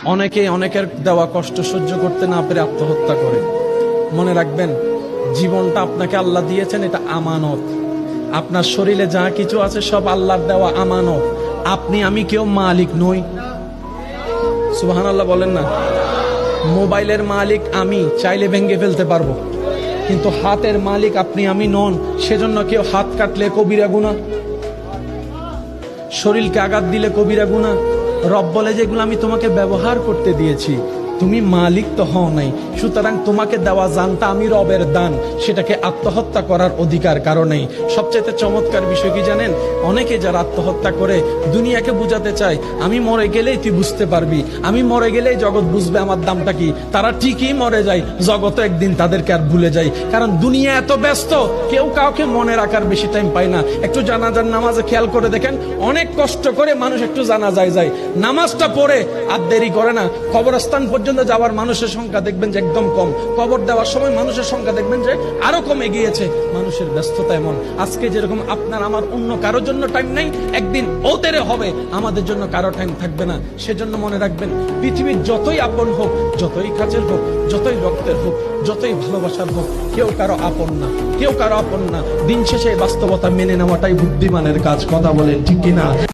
অনেকে অনেকের দেওয়া কষ্ট সহ্য করতে না পেরে আত্মহত্যা করে। মনে রাখবেন, জীবনটা আপনাকে আল্লাহ দিয়েছেন, এটা আমানত। আপনার শরীরে যা কিছু আছে সব আল্লাহর দেওয়া আমানত। আপনি আমি কেউ মালিক নই। সুবহানাল্লাহ বলেন না। মোবাইলের মালিক আমি, চাইলে ভেঙে ফেলতে পারবো, কিন্তু হাতের মালিক আপনি আমি নন। সেজন্য কেউ হাত কাটলে কবিরা গুনাহ, শরীরকে আঘাত দিলে কবিরা গুনাহ। রব বলে যেগুলো আমি তোমাকে ব্যবহার করতে দিয়েছি, তুমি মালিক তো হও নাই। সুতরাং তোমাকে দেওয়া জানটা আমি রবের দান, সেটাকে আত্মহত্যা করার অধিকার কারো নেই। সবচেয়ে চমৎকার বিষয় কি জানেন? অনেকে যারা আত্মহত্যা করে দুনিয়াকে বুঝাতে চায় আমি মরে গেলেই তুই বুঝতে পারবি, আমি মরে গেলেই জগৎ বুঝবে আমার দামটা কি। তারা ঠিকই মরে যায়, জগৎ একদিন তাদেরকে আর ভুলে যায়। কারণ দুনিয়া এত ব্যস্ত, কেউ কাউকে মনে রাখার বেশি টাইম পায় না। একটু জানাজার নামাজে খেয়াল করে দেখেন, অনেক কষ্ট করে মানুষ একটু জানাজায় যায়, নামাজটা পড়ে আর দেরি করে না। কবরস্থান পর্যন্ত যাওয়ার মানুষের সংখ্যা দেখবেন যে একদম কম, কবর দেওয়ার সময় মানুষের সংখ্যা দেখবেন যে আরো কমে গিয়েছে। মানুষের ব্যস্ততা এমন, আজকে যেরকম আপনার আমার অন্য কারোর জন্য টাইম নেই, একদিন ওদের হবে আমাদের জন্য কারো টাইম থাকবে না। সেজন্য মনে রাখবেন, পৃথিবীর যতই আপন হোক, যতই কাছের হোক, যতই রক্তের হোক, যতই ভালোবাসার হোক, কেউ কারো আপন না, কেউ কারো আপন না। দিন শেষে বাস্তবতা মেনে নেওয়াটাই বুদ্ধিমানের কাজ। কথা বলেন ঠিক কিনা?